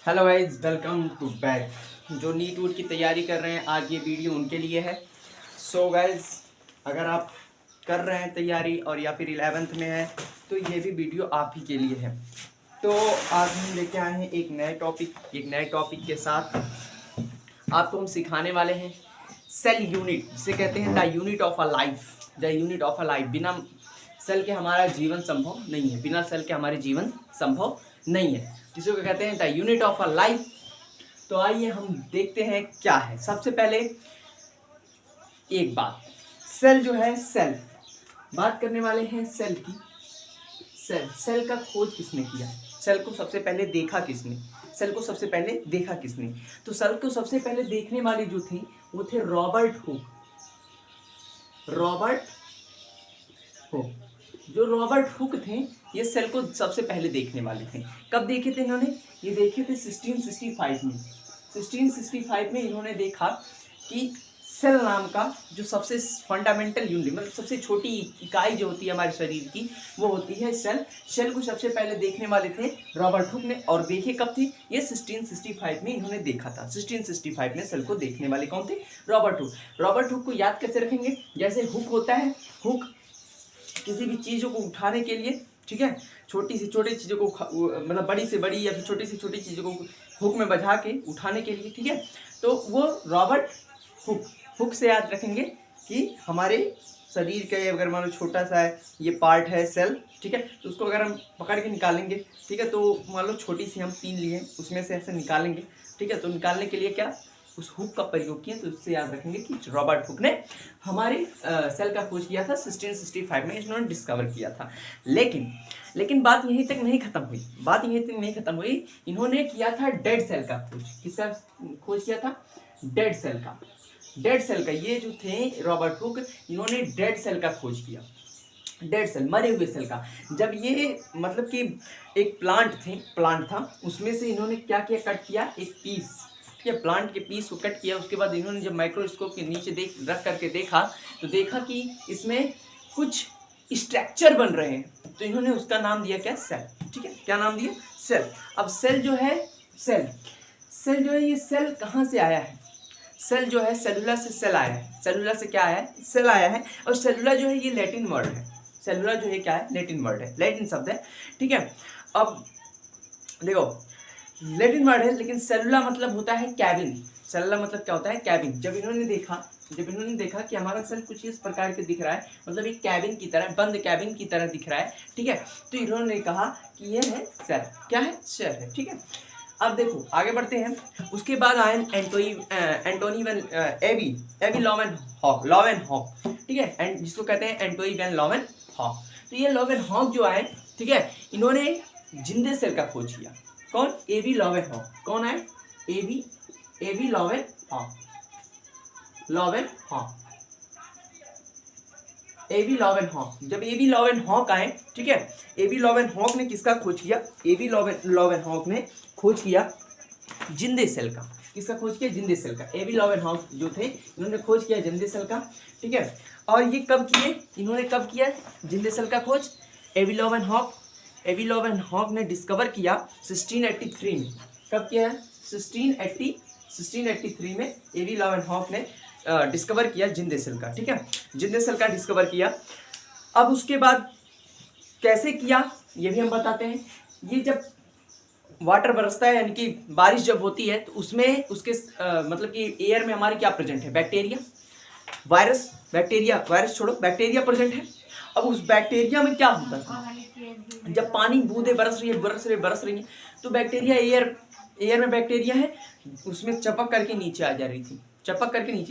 Hello guys, welcome to back. जो NEET वूट की तैयारी कर रहे हैं, आज ये वीडियो उनके लिए है। सो गाइज, अगर आप कर रहे हैं तैयारी और या फिर 11th में है तो ये भी वीडियो आप ही के लिए है। तो आज हम लेके आए हैं एक नए टॉपिक के साथ। आपको हम सिखाने वाले हैं सेल यूनिट, जिसे कहते हैं the unit of a life. The unit of a life, बिना सेल के हमारा जीवन संभव नहीं है। बिना सेल के हमारे जीवन संभव नहीं है, जिसको कहते हैं the unit of a life. तो आइए हम देखते हैं क्या है। सबसे पहले एक बात, सेल जो है, सेल बात करने वाले हैं सेल की। सेल का खोज किसने किया? सेल को सबसे पहले देखा किसने? सेल को सबसे पहले देखा किसने? तो सेल को सबसे पहले देखने वाले जो थे वो थे रॉबर्ट हुक। जो रॉबर्ट हुक थे, ये सेल को सबसे पहले देखने वाले थे। कब देखे थे इन्होंने? ये देखे थे 1665 में। 1665 में इन्होंने देखा कि सेल नाम का जो सबसे फंडामेंटल यूनिट, मतलब सबसे छोटी इकाई जो होती है हमारे शरीर की, वो होती है सेल। सेल को सबसे पहले देखने वाले थे रॉबर्ट हुक ने। और देखे कब थे? ये 1665 में इन्होंने देखा था। 1665 में सेल को देखने वाले कौन थे? Robert Hooke. रॉबर्ट हुक को याद कैसे रखेंगे? जैसे हुक होता है, हुक किसी भी चीज़ों को उठाने के लिए, ठीक है, छोटी से छोटी चीज़ों को मतलब बड़ी से बड़ी या फिर छोटी से छोटी चीज़ों को हुक में बजा के उठाने के लिए, ठीक है। तो वो रॉबर्ट हुक से याद रखेंगे कि हमारे शरीर का अगर मान लो छोटा सा है, ये पार्ट है सेल, ठीक है, तो उसको अगर हम पकड़ के निकालेंगे, ठीक है, तो मान लो छोटी सी हम 3 लिए, उसमें से ऐसे निकालेंगे, ठीक है। तो निकालने के लिए क्या उस हुक का प्रयोग किया, तो उससे याद रखेंगे कि रॉबर्ट हुक ने हमारे सेल का खोज किया था। 1665 में इन्होंने डिस्कवर किया था। लेकिन बात यहीं तक नहीं खत्म हुई। इन्होंने किया था डेड सेल का खोज। किसका खोज किया था? डेड सेल का। ये जो थे रॉबर्ट हुक, इन्होंने डेड सेल का खोज किया। डेड सेल, मरे हुए सेल का। जब ये मतलब कि एक प्लांट था, उसमें से इन्होंने क्या किया? कट किया एक पीस, ठीक है, प्लांट के पीस को कट किया। उसके बाद इन्होंने जब माइक्रोस्कोप के नीचे रख करके देखा, तो देखा कि इसमें कुछ स्ट्रक्चर बन रहे हैं। तो इन्होंने उसका नाम दिया क्या? सेल, ठीक है। क्या नाम दिया? सेल। अब सेल जो है, ये सेल कहाँ से आया है? सेल जो है सेलुला से सेल आया है। सेलुला से क्या आया है? सेल आया है। और सेलुला जो है ये लैटिन वर्ड है। सेलुला जो है क्या है? लैटिन वर्ड है, लैटिन शब्द है, ठीक है। अब देखो, लैटिन वर्ड है, लेकिन सेलुला मतलब होता है कैबिन। सेलुला मतलब क्या होता है? कैबिन। जब इन्होंने देखा कि हमारा सेल कुछ इस प्रकार के दिख रहा है, मतलब एक कैबिन की तरह, बंद कैबिन की तरह दिख रहा है, ठीक है, तो इन्होंने कहा कि ये है सेल। क्या है? सेल है, ठीक है। अब देखो आगे बढ़ते हैं। उसके बाद आए एंटोनी वैन एवी लॉवेनहॉक, ठीक है, एंड जिसको कहते हैं एंटोनी वैन लॉवेनहॉक। तो ये लॉवेनहॉक जो आए, ठीक है, इन्होंने जिंदे सेल का खोज किया। कौन? एवी लॉवेनहॉक। कौन आए? एवी लॉवेनहॉक। जब एवी लॉवेनहॉक आए, ठीक है, एवी लॉवेनहॉक ने किसका खोज किया? एवी लॉवेनहॉक ने खोज किया जिंदे सेल का। किसका खोज किया? जिंदे सेल का। एवी लॉवेनहॉक जो थे, इन्होंने खोज किया जिंदे सेल का, ठीक है। और ये कब किए? इन्होंने कब किया जिंदे सेल का खोज? एवी लॉवेनहॉक ने डिस्कवर किया 1683 में। कब किया है? 1683 में एवी लॉवेनहॉक ने डिस्कवर किया जिंदे सेल का, ठीक है, जिंदे सेल का डिस्कवर किया। अब उसके बाद कैसे किया ये भी हम बताते हैं। ये जब वाटर बरसता है, यानी कि बारिश जब होती है, तो उसमें उसके मतलब कि एयर में हमारे क्या प्रेजेंट है? बैक्टीरिया, वायरस छोड़ो, बैक्टीरिया प्रेजेंट है। अब उस बैक्टीरिया में क्या होता है? जब पानी बूंदे बरस रही है, तो बैक्टीरिया एयर में बैक्टीरिया है, उसमें चपक करके नीचे आ जा रही थी,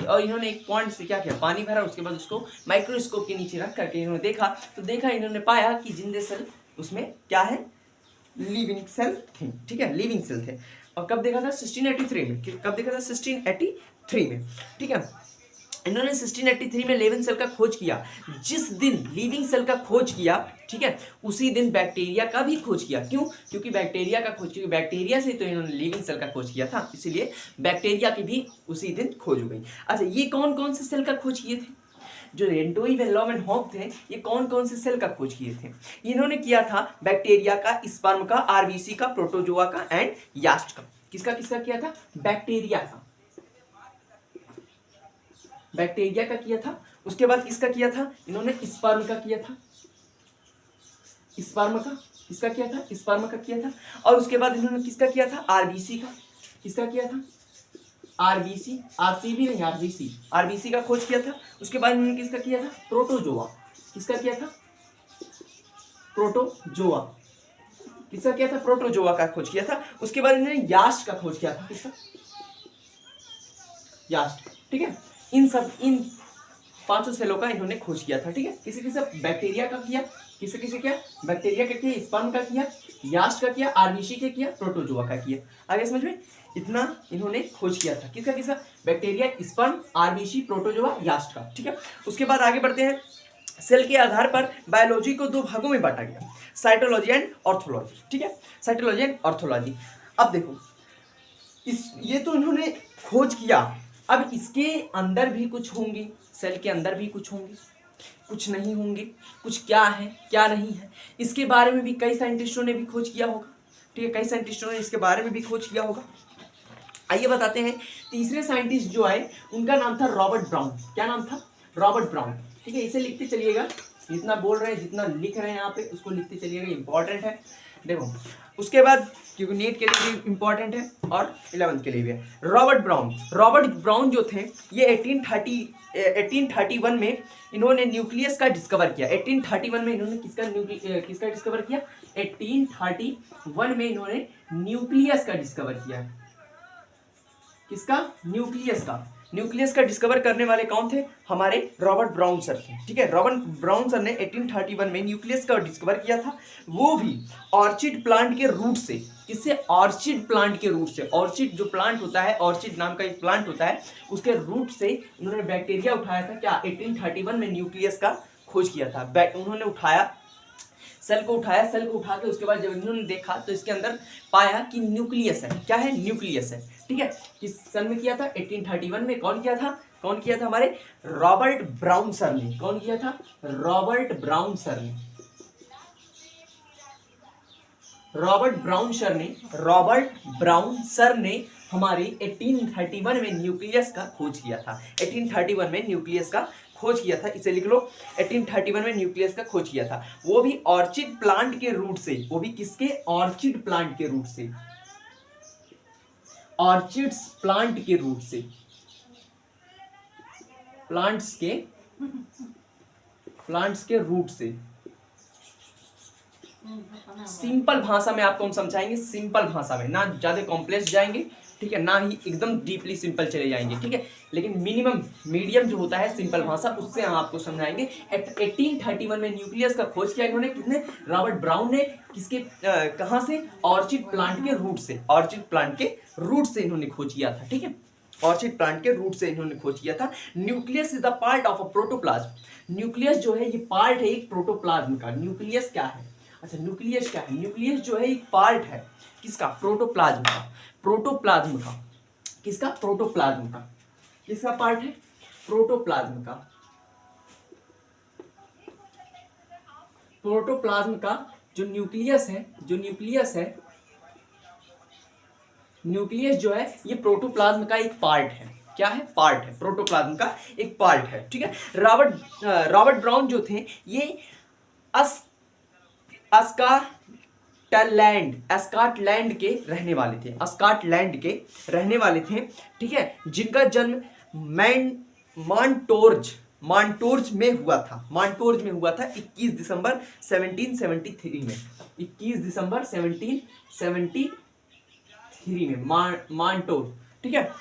और इन्होंने एक पॉइंट से क्या किया? पानी भरा, उसके बाद उसको माइक्रोस्कोप के नीचे रख करके इन्होंने देखा, इन्होंने पाया कि जिंदे सेल उसमें क्या है? लिविंग सेल थे, ठीक है, लिविंग सेल थे। और कब देखा था? 1683 में। कब देखा था? 1683 में, ठीक है। इन्होंने 1683 में लिविंग सेल का खोज किया। जिस दिन लिविंग सेल का खोज किया, ठीक है, उसी दिन बैक्टीरिया का भी खोज किया। क्यों? क्योंकि बैक्टीरिया से तो इन्होंने लिविंग सेल का खोज किया था, इसीलिए बैक्टीरिया की भी उसी दिन खोज हो गई। अच्छा, ये कौन कौन से सेल का खोज किए थे? जो एंटोनी वैन लॉवेनहॉक थे, ये कौन कौन से सेल का खोज किए थे? इन्होंने किया था बैक्टीरिया का, स्पर्म का, आरबीसी का, प्रोटोजोआ का एंड यास्ट का। किसका किसका किया था? बैक्टीरिया का, बैक्टीरिया का किया था। उसके बाद किसका किया था इन्होंने? स्पर्म का किया था, स्पर्म का किसका किया था? स्पर्म का किया था। और उसके बाद इन्होंने किसका किया था? आरबीसी का, किसका किया था? आरबीसी, आरसीबी नहीं, आरबीसी, आरबीसी का खोज किया था। उसके बाद इन्होंने किसका किया था? प्रोटोजोआ, किसका किया था? प्रोटोजोआ, किसका किया था? प्रोटोजोआ का खोज किया था। उसके बाद इन्होंने यास्ट का खोज किया था, किसका? यास्ट, ठीक है। इन पांचों सेलों का इन्होंने खोज किया था, ठीक है। किसी किसी बैक्टीरिया का किया, किसी किसी क्या? बैक्टीरिया का किया, स्पर्म का किया, यास्ट का किया, आरबीसी का किया, प्रोटोजोआ का किया। आगे समझ में? इतना इन्होंने खोज किया था, किसका किसका? बैक्टीरिया, स्पर्म, आरबीसी, प्रोटोजोआ, यास्ट का, ठीक है। उसके बाद आगे बढ़ते हैं। सेल के आधार पर बायोलॉजी को दो भागों में बांटा गया, साइटोलॉजी एंड ऑर्थोलॉजी, ठीक है। Cytology and orthology. अब देखो ये तो इन्होंने खोज किया, अब इसके अंदर भी कुछ होंगे, सेल के अंदर भी कुछ होंगे, कुछ नहीं होंगे, कुछ क्या है क्या नहीं है, इसके बारे में भी कई साइंटिस्टों ने भी खोज किया होगा, ठीक है। कई साइंटिस्टों ने इसके बारे में भी खोज किया होगा। आइए बताते हैं। तीसरे साइंटिस्ट जो आए उनका नाम था रॉबर्ट ब्राउन। क्या नाम था? रॉबर्ट ब्राउन, ठीक है। इसे लिखते चलिएगा, जितना बोल रहे हैं जितना लिख रहे हैं यहाँ पे उसको लिखते चलिएगा, इंपॉर्टेंट है। देखो उसके बाद क्योंकि नीट के लिए भी इंपॉर्टेंट है और 11th के लिए भी है। रॉबर्ट ब्राउन जो थे ये 1831 में इन्होंने न्यूक्लियस का डिस्कवर किया। 1831 में इन्होंने किसका डिस्कवर किया? 1831 में इन्होंने न्यूक्लियस का डिस्कवर किया। किसका? न्यूक्लियस का डिस्कवर करने वाले कौन थे? हमारे रॉबर्ट ब्राउन सर थे, ठीक है। रॉबर्ट ब्राउन सर ने 1831 में न्यूक्लियस का डिस्कवर किया था, वो भी ऑर्चिड प्लांट के रूट से। किससे? ऑर्चिड प्लांट के रूट से। ऑर्चिड जो प्लांट होता है, ऑर्चिड नाम का एक प्लांट होता है, उसके रूट से उन्होंने बैक्टीरिया उठाया था। क्या? 1831 में न्यूक्लियस का खोज किया था। उन्होंने उठाया, सेल को उठा के उसके बाद जब इन्होंने देखा तो इसके अंदर पाया कि न्यूक्लियस है। क्या है? न्यूक्लियस है, ठीक है। किस सन में किया था? 1831 में। कौन किया था? हमारे रॉबर्ट ब्राउन सर ने। कौन किया था? रॉबर्ट ब्राउन सर ने। रॉबर्ट ब्राउन सर ने हमारे 1831 में न्यूक्लियस का खोज किया था। 1831 में न्यूक्लियस का खोज किया था, इसे लिख लो। 1831 में न्यूक्लियस का खोज किया था, वो भी ऑर्चिड प्लांट के रूट से। वो भी किसके? ऑर्चिड प्लांट के रूट से। ऑर्चिड्स प्लांट के रूट से, प्लांट्स के रूट से। सिंपल भाषा में आपको हम समझाएंगे, सिंपल भाषा में, ना ज्यादा कॉम्प्लेक्स जाएंगे, ठीक है, ना ही एकदम डीपली सिंपल चले जाएंगे, ठीक है। लेकिन मीडियम जो होता है सिंपल भाषा, उससे हम आपको समझाएंगे। 1831 में न्यूक्लियस का खोज किया इन्होंने। किसने? रॉबर्ट ब्राउन ने। किसके? कहां से? ऑर्चिड प्लांट के रूट से। ऑर्चिड प्लांट के रूट से इन्होंने खोज किया था, ठीक है। ऑर्चिड प्लांट के रूट से इन्होंने खोज किया था। Nucleus is the part of a protoplasm. Nucleus जो है ये पार्ट है एक प्रोटोप्लाज्म का। न्यूक्लियस क्या है? अच्छा, न्यूक्लियस क्या है? न्यूक्लियस जो है एक पार्ट है किसका? प्रोटोप्लाज्म का। प्रोटोप्लाज्म का किसका? प्रोटोप्लाज्म का। किसका पार्ट है? प्रोटोप्लाज्म का। प्रोटोप्लाज्म का जो न्यूक्लियस है, न्यूक्लियस जो है ये प्रोटोप्लाज्म का एक पार्ट है। क्या है? पार्ट है, प्रोटोप्लाज्म का एक पार्ट है, ठीक है। रॉबर्ट ब्राउन जो थे ये स्कॉटलैंड के रहने वाले थे, ठीक है। जिनका जन्म मांटोर्ज में हुआ था। 21 दिसंबर 1773 में। 21 दिसंबर 1773 में मांटोर, ठीक है।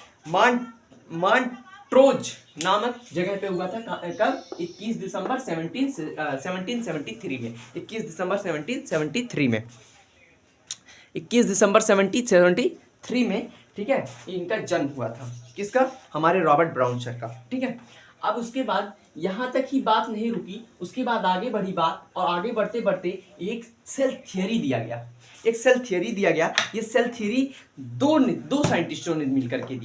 मांट्रोज नामक जगह पे हुआ था। कब? 21 दिसंबर 1773 में। 21 दिसंबर 1773 में। 21 दिसंबर 1773 में, ठीक है, इनका जन्म हुआ था। किसका? हमारे रॉबर्ट ब्राउन सर का, ठीक है। अब उसके बाद यहाँ तक ही बात नहीं रुकी, उसके बाद आगे बढ़ी बात, और आगे बढ़ते बढ़ते एक सेल थियरी दिया गया। ये सेल थियरी दो साइंटिस्टों ने मिलकर के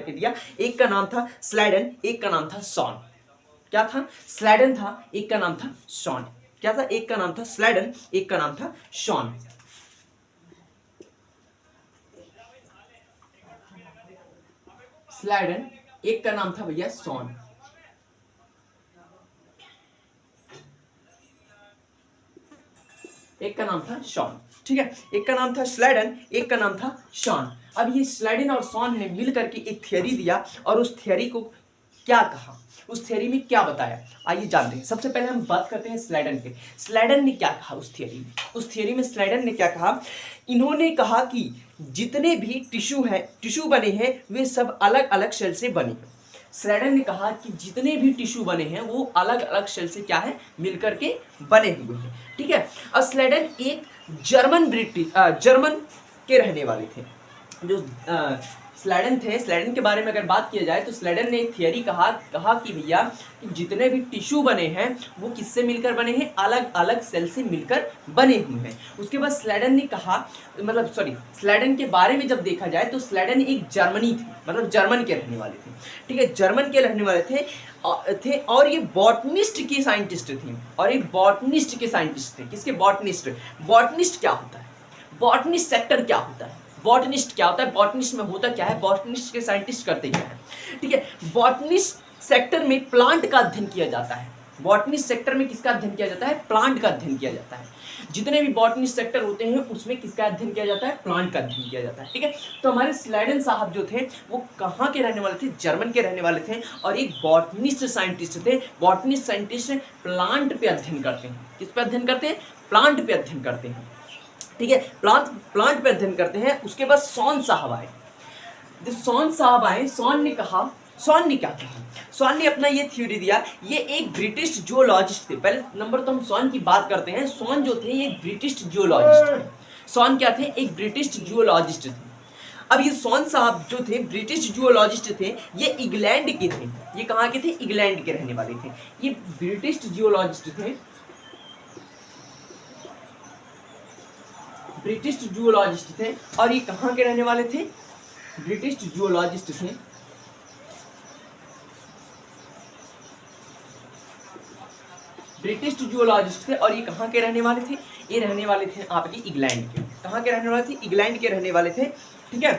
दिया। एक का नाम था स्लाइडन, एक का नाम था शॉन। क्या था? स्लाइडन था, एक का नाम था शॉन। क्या था? एक का नाम था स्लाइडन, एक का नाम था शॉन। स्लाइडन, एक का नाम था भैया सॉन। एक का नाम था शॉन, ठीक है, एक का नाम था स्लाइडन, एक का नाम था शॉन। अब ये स्लाइडन और शॉन ने मिल करके एक थियरी दिया और उस थियरी को क्या कहा, उस थियरी में क्या बताया, आइए जानते हैं। सबसे पहले हम बात करते हैं स्लाइडन के। स्लाइडन ने क्या कहा उस थियरी में? उस थियरी में स्लाइडन ने क्या कहा? इन्होंने कहा कि जितने भी टिश्यू बने हैं वे सब अलग अलग सेल से बने हैं। स्लाइडन ने कहा कि जितने भी टिश्यू बने हैं वो अलग अलग सेल से क्या है, मिलकर के बने हुए हैं, ठीक है। और स्लाइडन एक जर्मन के रहने वाले थे। जो स्लाइडन थे, स्लाइडन के बारे में अगर बात किया जाए तो स्लाइडन ने एक थियरी कहा कि भैया कि जितने भी टिश्यू बने हैं वो किससे मिलकर बने हैं, अलग अलग सेल से मिलकर बने हुए हैं। उसके बाद स्लाइडन ने कहा, स्लाइडन के बारे में जब देखा जाए तो स्लाइडन एक जर्मनी थी, मतलब जर्मन के रहने वाले थे, ठीक है, जर्मन के रहने वाले थे और ये बॉटनिस्ट के साइंटिस्ट थे, और एक बॉटनिस्ट के साइंटिस्ट थे। किसके? बॉटनिस्ट। बॉटनिस्ट क्या होता है? बॉटनिस्ट सेक्टर क्या होता है? बॉटनिस्ट क्या होता है? बॉटनिस्ट में होता क्या है? बॉटनिस्ट के साइंटिस्ट करते क्या है, ठीक है। बॉटनिस्ट सेक्टर में प्लांट का अध्ययन किया जाता है। बॉटनिस्ट सेक्टर में किसका अध्ययन किया जाता है? प्लांट का अध्ययन किया जाता है। जितने भी बॉटनिस्ट सेक्टर होते हैं उसमें किसका अध्ययन किया जाता है? प्लांट का अध्ययन किया जाता है, ठीक है। तो हमारे स्लाइडन साहब जो थे वो कहाँ के रहने वाले थे? जर्मन के रहने वाले थे, और एक बॉटनिस्ट साइंटिस्ट थे। बॉटनिस्ट साइंटिस्ट प्लांट पे अध्ययन करते हैं। किस पे अध्ययन करते हैं? प्लांट पे अध्ययन करते हैं, ठीक है, प्लांट पे अध्ययन करते हैं। उसके बाद सॉन साहब आए। जब सॉन साहब आए, सॉन ने क्या कहा? सॉन ने अपना ये थ्योरी दिया। ये एक ब्रिटिश जियोलॉजिस्ट थे। पहले नंबर तो हम सॉन की बात करते हैं। सॉन जो थे ये ब्रिटिश जियोलॉजिस्ट थे। सॉन क्या थे? एक ब्रिटिश जियोलॉजिस्ट थे। अब ये सॉन साहब जो थे ब्रिटिश जियोलॉजिस्ट थे, ये इंग्लैंड के थे। ये कहाँ के थे? इंग्लैंड के रहने वाले थे। ये ब्रिटिश जियोलॉजिस्ट थे, ब्रिटिश जियोलॉजिस्ट थे, और ये कहाँ के रहने वाले थे? ब्रिटिश जियोलॉजिस्ट थे। ब्रिटिश जियोलॉजिस्ट थे, और ये कहाँ के रहने वाले थे? ये रहने वाले थे आपके इंग्लैंड के। कहाँ के रहने वाले थे? इंग्लैंड के रहने वाले थे, ठीक है,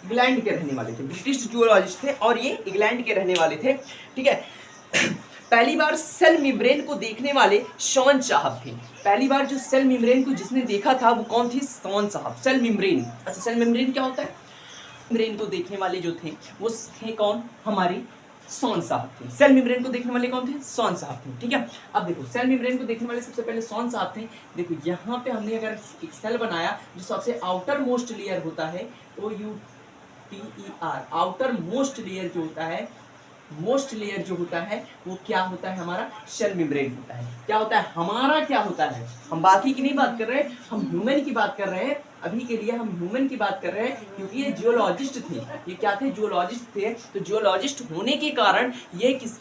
इंग्लैंड के रहने वाले थे। ब्रिटिश जियोलॉजिस्ट थे और ये इंग्लैंड के रहने वाले थे, ठीक है। पहली बार सेल मेम्ब्रेन को देखने वाले शॉन साहब थे। पहली बार जो सेल मेम्ब्रेन को जिसने देखा था वो कौन थे? शॉन साहब। सेल मेम्ब्रेन, अच्छा सेल मेम्ब्रेन क्या होता है? मेम्ब्रेन को देखने वाले जो थे वो थे कौन? हमारे शॉन साहब थे। सेल मेम्ब्रेन को देखने वाले कौन थे? शॉन साहब थे, ठीक है। अब देखो सेल मेम्ब्रेन को देखने वाले सबसे पहले शॉन साहब थे। देखो यहाँ पे हमने अगर एक सेल बनाया जो सबसे आउटर मोस्ट लेयर होता है, OUTER, आउटर मोस्ट लेयर जो होता है, मोस्ट लेयर जो होता है वो क्या होता है? हमारा सेल मेम्ब्रेन होता है। क्या होता है? हमारा क्या होता है? हम बाकी की नहीं बात कर रहे हैं, हम ह्यूमन की बात कर रहे हैं। अभी के लिए हम ह्यूमन की बात कर रहे हैं, क्योंकि ये जियोलॉजिस्ट थे। ये क्या थे? जियोलॉजिस्ट थे। तो जियोलॉजिस्ट होने के कारण ये किस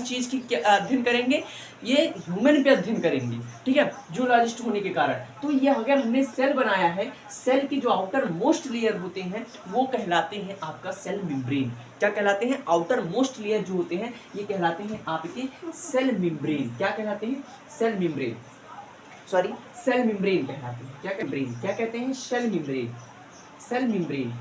चीज़ की अध्ययन करेंगे? ये ह्यूमन पे अध्ययन करेंगे, ठीक है, जियोलॉजिस्ट होने के कारण। तो ये अगर हमने सेल बनाया है, सेल की जो आउटर मोस्ट लेयर होते हैं वो कहलाते हैं आपका सेल मेम्ब्रेन। क्या कहलाते हैं? आउटर मोस्ट लेयर जो होते हैं ये कहलाते हैं आपके सेल मेम्ब्रेन। क्या कहलाते हैं? Cell membrane, sorry cell membrane कहलाते हैं। क्या कहते हैं? Cell membrane. Cell membrane,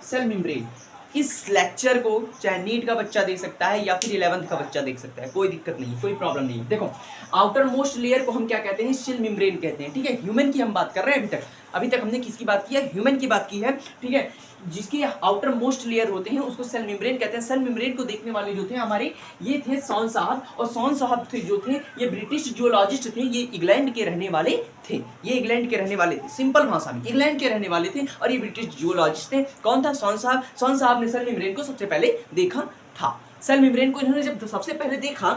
cell membrane. इस लेक्चर को चाहे नीट का बच्चा देख सकता है या फिर 11th का बच्चा देख सकता है, कोई दिक्कत नहीं, कोई प्रॉब्लम नहीं। देखो आउटर मोस्ट लेयर को हम क्या कहते हैं? सेल मेम्ब्रेन कहते हैं, ठीक है। ह्यूमन की हम बात कर रहे हैं अभी तक हमने किसकी बात की है? ह्यूमन की बात की है, ठीक है। जिसके आउटर मोस्ट लेयर होते हैं उसको सेल मेम्ब्रेन कहते हैं। सेल मेम्ब्रेन को देखने वाले जो थे हमारे ये थे शॉन साहब, और शॉन साहब थे जो थे ये ब्रिटिश जियोलॉजिस्ट थे। ये इंग्लैंड के रहने वाले थे, ये इंग्लैंड के रहने वाले थे, सिंपल भाषा में इंग्लैंड के रहने वाले थे, और ये ब्रिटिश जियोलॉजिस्ट थे। कौन था? शॉन साहब। शॉन साहब ने सेल मेम्ब्रेन को सबसे पहले देखा था। सेल मेम्ब्रेन को इन्होंने जब सबसे पहले देखा,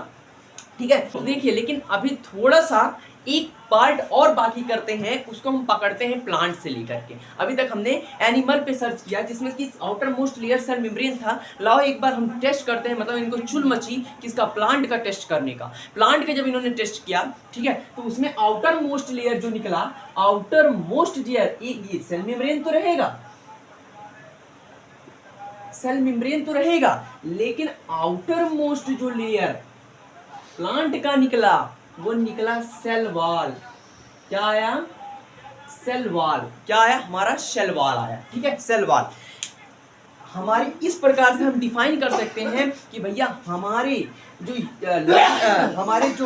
ठीक है, तो देखिए, लेकिन अभी थोड़ा सा एक पार्ट और बाकी करते हैं, उसको हम पकड़ते हैं प्लांट से लेकर के। अभी तक हमने एनिमल पे सर्च किया जिसमें कि outermost layer cell membrane था। लाओ एक बार हम टेस्ट करते हैं, मतलब इनको चुल मची किसका? प्लांट का टेस्ट करने का। प्लांट का जब इन्होंने टेस्ट किया, ठीक है, तो उसमें आउटर मोस्ट लेयर जो निकला, आउटर मोस्ट लेयर, ये सेल मेम्ब्रेन तो रहेगा, सेल मेम्ब्रेन तो रहेगा, लेकिन आउटर मोस्ट जो लेयर प्लांट का निकला, वो निकला सेल वॉल। क्या आया? Cell wall. क्या आया? हमारा सेल वॉल आया। ठीक है, सेल वॉल हमारे इस प्रकार से हम डिफाइन कर सकते हैं कि भैया हमारे जो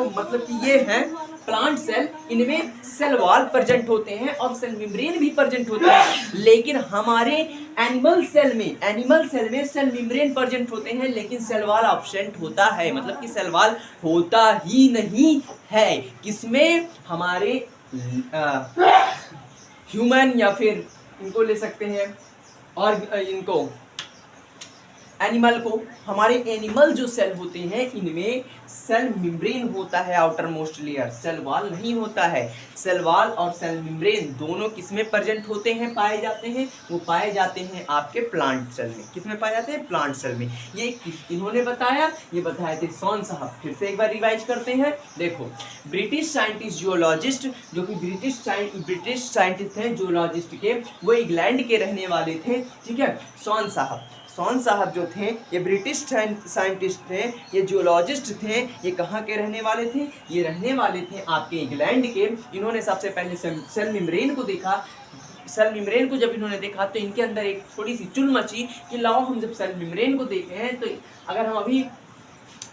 मतलब कि ये हैं प्लांट सेल, इनमें सेल वॉल प्रेजेंट होते हैं और सेल मेम्ब्रेन भी प्रेजेंट होता है। लेकिन हमारे एनिमल सेल में सेल मेम्ब्रेन प्रेजेंट होते हैं लेकिन सेल वॉल एब्सेंट होता है, मतलब कि सेल वॉल होता ही नहीं है। किसमें? हमारे ह्यूमन या फिर इनको ले सकते हैं और इनको एनिमल को, हमारे एनिमल जो सेल होते हैं इनमें सेल मेम्ब्रेन होता है outermost layer, cell wall नहीं होता है। सेल वॉल और सेल मेम्ब्रेन दोनों किसमें प्रेजेंट होते हैं, पाए जाते हैं? वो पाए जाते हैं आपके प्लांट सेल में। किसमें पाए जाते हैं? प्लांट सेल में। ये इन्होंने बताया, ये बताए थे सॉन साहब। फिर से एक बार रिवाइज करते हैं। देखो, ब्रिटिश साइंटिस्ट जियोलॉजिस्ट, जो कि ब्रिटिश साइंटिस्ट हैं जियोलॉजिस्ट के, वो इंग्लैंड के रहने वाले थे। ठीक है, सॉन साहब जो थे ये ब्रिटिश साइंटिस्ट थे, ये जियोलॉजिस्ट थे। ये कहाँ के रहने वाले थे? ये रहने वाले थे आपके इंग्लैंड के। इन्होंने सबसे पहले सेल मेम्ब्रेन को देखा। सेल मेम्ब्रेन को जब इन्होंने देखा तो इनके अंदर एक थोड़ी सी चुल मची कि लाओ हम जब सेल मेम्ब्रेन को देखे हैं तो अगर हम अभी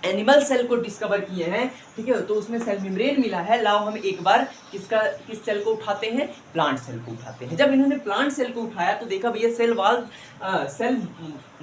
एनिमल सेल को डिस्कवर किए हैं, ठीक है, तो उसमें सेल मेम्ब्रेन मिला है, लाओ हम एक बार किस सेल को उठाते हैं? प्लांट सेल को उठाते हैं। जब इन्होंने प्लांट सेल को उठाया तो देखा भैया सेल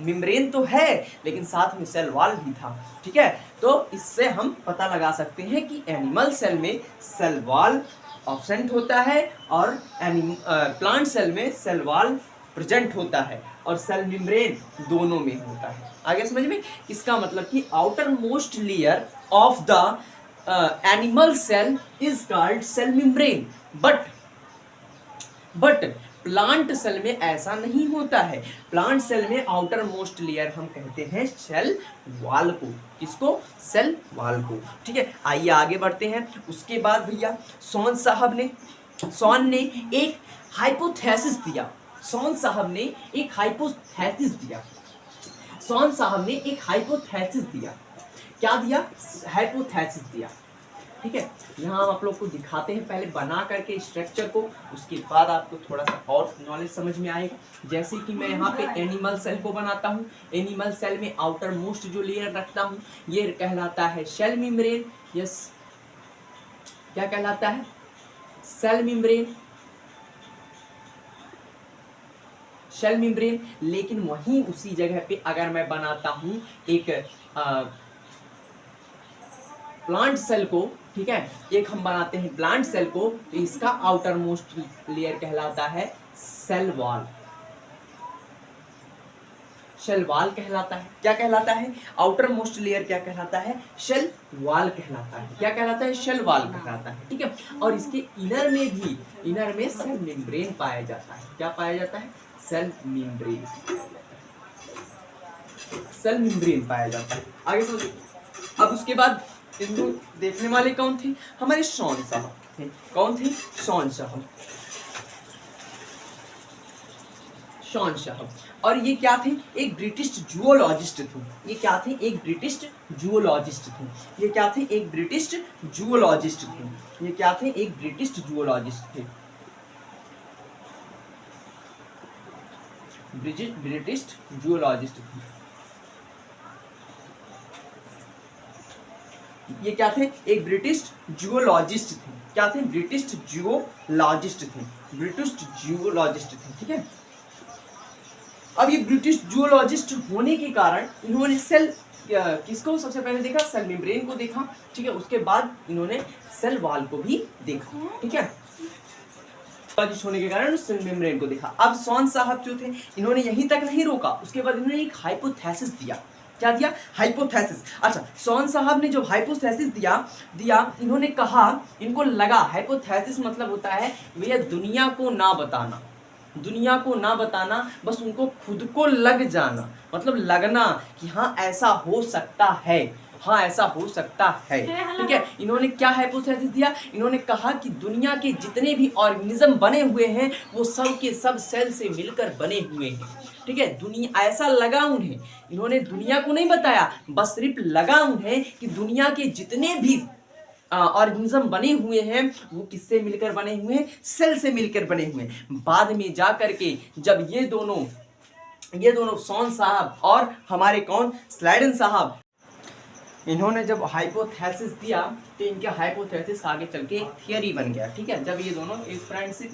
मेम्ब्रेन तो है लेकिन साथ में सेल वॉल भी था। ठीक है, तो इससे हम पता लगा सकते हैं कि एनिमल सेल में सेल वॉल एब्सेंट होता है और प्लांट सेल में सेल वॉल प्रेजेंट होता है और सेल मेम्ब्रेन दोनों में होता है। आगे समझ में? इसका मतलब कि outermost layer of the animal cell is called cell membrane, but plant cell में ऐसा नहीं होता है। प्लांट सेल में आउटर मोस्ट लेयर हम कहते हैं सेल वॉल को। किसको? सेल वॉल को। ठीक है, आइए आगे बढ़ते हैं। उसके बाद भैया सॉन ने एक हाइपोथेसिस दिया। सॉन साहब ने एक हाइपोथेसिस दिया। क्या दिया? हाइपोथेसिस दिया। ठीक है, यहाँ हम आप लोग को दिखाते हैं पहले बना करके स्ट्रक्चर को, उसके बाद आपको थोड़ा सा और नॉलेज समझ में आएगा। जैसे कि मैं यहाँ पे एनिमल सेल को बनाता हूँ। एनिमल सेल में आउटर मोस्ट जो लेयर रखता हूँ ये कहलाता है सेल मेम्ब्रेन। यस, क्या कहलाता है? Cell membrane. लेकिन वहीं उसी जगह पे अगर मैं बनाता हूँ एक प्लांट सेल को, ठीक है, एक हम बनाते हैं प्लांट सेल को, तो इसका आउटर मोस्ट लेयर कहलाता है सेल वॉल। सेल वॉल कहलाता है। क्या कहलाता है? आउटर मोस्ट लेयर क्या कहलाता है? सेल वॉल कहलाता है। क्या कहलाता है? सेल वॉल कहलाता है। ठीक है, और इसके इनर में सेल मेम्ब्रेन पाया जाता है। क्या पाया जाता है? सेल मेम्ब्रेन पाया जाता है। आगे समझिए। अब उसके बाद इनको देखने वाले कौन थे? हमारे सॉन साहब थे। कौन थे? सॉन साहब। और ये क्या थे? एक ब्रिटिश जूलॉजिस्ट थे। ये क्या थे? एक ब्रिटिश जूलॉजिस्ट थे। ये क्या थे? एक ब्रिटिश जूलॉजिस्ट थे। ये क्या थे? एक ब्रिटिश जूलॉजिस्ट थे। ब्रिटिश जूलॉजिस्ट थे। ये क्या थे? एक ब्रिटिश जूलॉजिस्ट थे। क्या थे? ब्रिटिश जूलॉजिस्ट थे। ठीक है, अब ये ब्रिटिश जूलॉजिस्ट होने के कारण इन्होंने किसको सबसे पहले देखा? सेल मेम्ब्रेन को देखा। ठीक है, उसके बाद इन्होंने सेल वॉल को भी देखा। ठीक है, जूलॉजिस्ट होने के कारण सेल मेम्ब्रेन को देखा। अब सॉन साहब जो थे इन्होंने यहीं तक नहीं रोका, उसके बाद इन्होंने एक हाइपोथेसिस दिया। क्या दिया? हाइपोथेसिस। अच्छा, सॉन साहब ने जो हाइपोथेसिस दिया इन्होंने कहा, इनको लगा, हाइपोथेसिस मतलब होता है भैया दुनिया को ना बताना, बस उनको खुद को लग जाना, मतलब लगना कि हाँ ऐसा हो सकता है। ठीक है, इन्होंने क्या हाइपोथेसिस दिया? इन्होंने कहा कि दुनिया के जितने भी ऑर्गेनिज्म बने हुए हैं वो सब के सब सेल से मिलकर बने हुए हैं। ठीक है, दुनिया ऐसा लगा उन्हें, इन्होंने दुनिया को नहीं बताया, बस सिर्फ लगा उन्हें कि दुनिया के जितने भी ऑर्गेनिज्म बने हुए हैं वो किससे मिलकर बने हुए हैं, सेल से मिलकर बने हुए हैं। बाद में जा करके जब ये दोनों सॉन साहब और हमारे कौन स्लाइडन साहब, इन्होंने जब हाइपोथेसिस दिया तो इनके हाइपोथेसिस आगे चल के एक थियरी बन गया। ठीक है, जब ये दोनों एक फ्रेंडशिप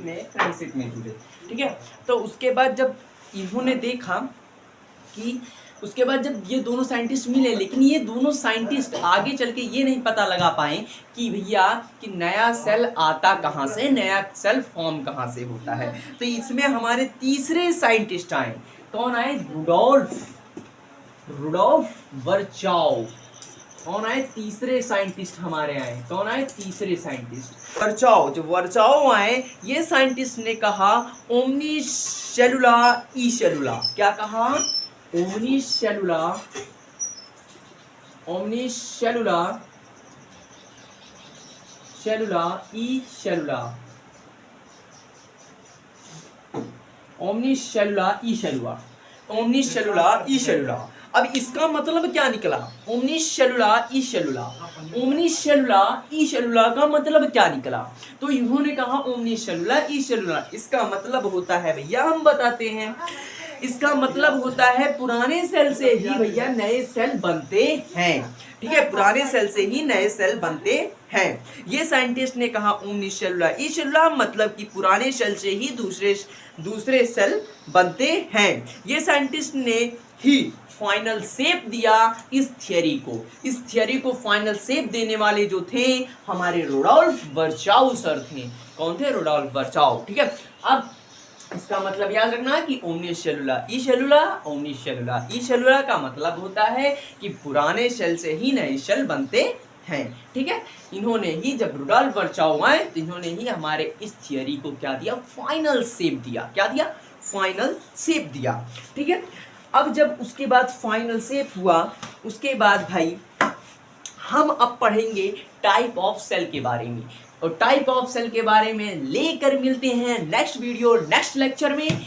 में जुड़े। ठीक है, तो उसके बाद जब इन्होंने देखा कि उसके बाद जब ये दोनों साइंटिस्ट मिले, लेकिन ये दोनों साइंटिस्ट आगे चल के ये नहीं पता लगा पाए कि भैया कि नया सेल आता कहाँ से, नया सेल फॉर्म कहाँ से होता है। तो इसमें हमारे तीसरे साइंटिस्ट आए। कौन आए? रुडोल्फ वर्चाउ। कौन आए? तीसरे साइंटिस्ट हमारे आए। कौन आए? तीसरे साइंटिस्ट वर्चाउ। जो वर्चाउ आए, ये साइंटिस्ट ने कहा ओमनीसेलुला ई सेलुला। क्या कहा? ओमनीसेलुला ई सेलुला। ओमनीसेलुला ई सेलुला। अब इसका मतलब क्या निकला? ओमनीसेलुला ई सेलुला का मतलब क्या निकला? तो इन्होंने कहा ओमनीसेलुला ई सेलुला, इसका मतलब होता है भैया, हम बताते हैं, इसका मतलब होता है पुराने सेल से ही भैया नए सेल बनते हैं। ठीक है, पुराने सेल से ही नए सेल बनते हैं। ये साइंटिस्ट ने कहा ओमनीसेलुला ई सेलुला, मतलब कि पुराने सेल से ही दूसरे सेल बनते हैं। ये साइंटिस्ट ने ही फाइनल शेप दिया इस थियरी को फाइनल शेप देने वाले जो थे हमारे रुडोल्फ वर्चाउ सर थे। कौन थे? रुडोल्फ वर्चाउ। ठीक है, अब इसका मतलब याद रखना कि ओमनीसेलुला ई सेलुला का मतलब होता है कि पुराने सेल से ही नए सेल बनते हैं। ठीक है, इन्होंने ही जब रुडोल्फ वर्चाउ आए तो इन्होंने ही हमारे इस थियरी को क्या दिया? फाइनल शेप दिया। क्या दिया? फाइनल शेप दिया। ठीक है, अब जब उसके बाद फाइनल शेप हुआ, उसके बाद भाई हम अब पढ़ेंगे टाइप ऑफ सेल के बारे में, और टाइप ऑफ सेल के बारे में लेकर मिलते हैं नेक्स्ट वीडियो, नेक्स्ट लेक्चर में।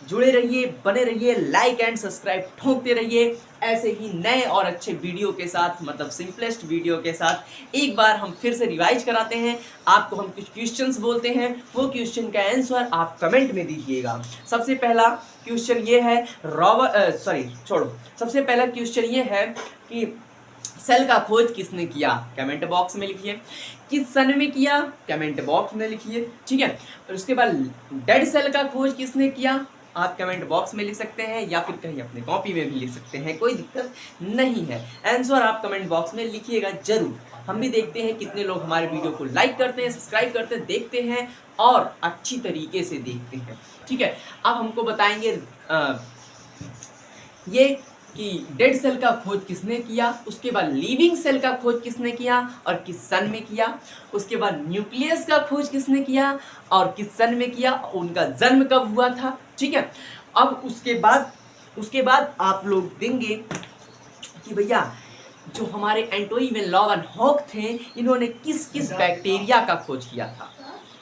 जुड़े रहिए, बने रहिए, लाइक एंड सब्सक्राइब ठोकते रहिए ऐसे ही नए और अच्छे वीडियो के साथ, मतलब सिंपलेस्ट वीडियो के साथ। एक बार हम फिर से रिवाइज कराते हैं आपको। हम कुछ क्वेश्चंस बोलते हैं, वो क्वेश्चन का आंसर आप कमेंट में दीजिएगा। सबसे पहला क्वेश्चन ये है सबसे पहला क्वेश्चन ये है कि सेल का खोज किसने किया? कमेंट बॉक्स में लिखिए। किस सन में किया? कमेंट बॉक्स में लिखिए। ठीक है, और उसके बाद डेड सेल का खोज किसने किया? आप कमेंट बॉक्स में लिख सकते हैं या फिर कहीं अपने कॉपी में भी लिख सकते हैं, कोई दिक्कत नहीं है। आंसर आप कमेंट बॉक्स में लिखिएगा जरूर। हम भी देखते हैं कितने लोग हमारे वीडियो को लाइक करते हैं, सब्सक्राइब करते हैं, देखते हैं और अच्छी तरीके से देखते हैं। ठीक है, अब हमको बताएंगे ये कि डेड सेल का खोज किसने किया, उसके बाद लिविंग सेल का खोज किसने किया और किस सन में किया, उसके बाद न्यूक्लियस का खोज किसने किया और किस सन में किया, उनका जन्म कब हुआ था। ठीक है, अब उसके बाद आप लोग देंगे कि भैया जो हमारे एंटोनी वैन लीeuwenhoek थे, इन्होंने किस किस बैक्टीरिया का खोज किया था।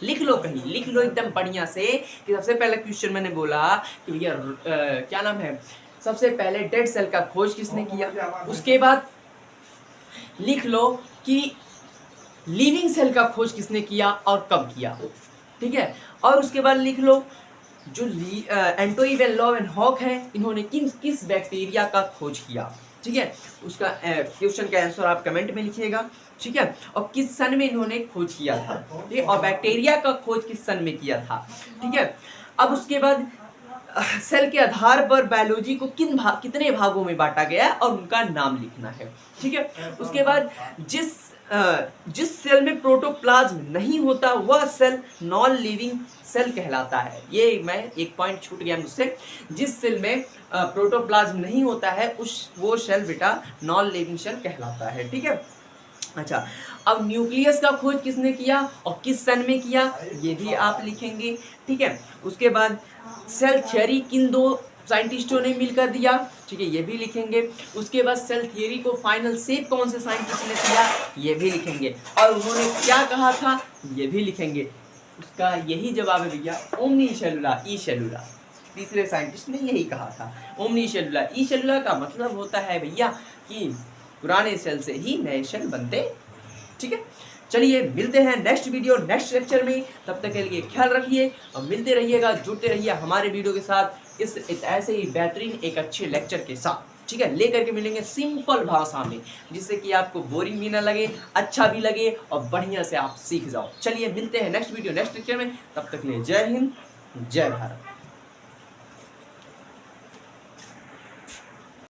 लिख लो, कहीं लिख लो एकदम बढ़िया से कि सबसे पहला क्वेश्चन मैंने बोला कि भैया क्या नाम है, सबसे पहले डेड सेल का खोज किसने किया। उसके बाद लिख लो कि लिविंग सेल का खोज किसने किया और कब किया। ठीक है, और उसके बाद लिख लो जो एंटोनी वैन लीeuwenhoek है, इन्होंने किस बैक्टीरिया का खोज किया। ठीक है, उसका क्वेश्चन का आंसर आप कमेंट में लिखिएगा। ठीक है, और किस सन में इन्होंने खोज किया था। ठीक है, और बैक्टीरिया का खोज किस सन में किया था। ठीक है, अब उसके बाद सेल के आधार पर बायोलॉजी को कितने भागों में बांटा गया है और उनका नाम लिखना है। ठीक है, उसके बाद जिस सेल में प्रोटोप्लाज्म नहीं होता वह सेल नॉन लिविंग सेल कहलाता है। ये मैं एक पॉइंट छूट गया मुझसे, जिस सेल में प्रोटोप्लाज्म नहीं होता है वो सेल बेटा नॉन लिविंग सेल कहलाता है। ठीक है, अच्छा, अब न्यूक्लियस का खोज किसने किया और किस सन में किया, ये भी आप लिखेंगे। ठीक है, उसके बाद सेल थ्योरी किन दो साइंटिस्टों ने मिलकर दिया। ठीक है, ये भी लिखेंगे। उसके बाद सेल थियरी को फाइनल शेप कौन से साइंटिस्ट ने किया, ये भी लिखेंगे। और उन्होंने क्या कहा था, ये भी लिखेंगे। उसका यही जवाब है भैया, ओमनीसेलुला ई सेलुला। तीसरे साइंटिस्ट ने यही कहा था, ओमनीसेलुला ई सेलुला का मतलब होता है भैया कि पुराने सेल से ही नए सेल बनते। ठीक है, चलिए मिलते हैं नेक्स्ट वीडियो नेक्स्ट लेक्चर में। तब तक के लिए ख्याल रखिए और मिलते रहिएगा, जुड़ते रहिए हमारे वीडियो के साथ इस ऐसे ही बेहतरीन एक अच्छे लेक्चर के साथ। ठीक है, लेकर के मिलेंगे सिंपल भाषा में, जिससे कि आपको बोरिंग भी ना लगे, अच्छा भी लगे और बढ़िया से आप सीख जाओ। चलिए मिलते हैं नेक्स्ट वीडियो नेक्स्ट लेक्चर में, तब तक के लिए जय हिंद जय भारत।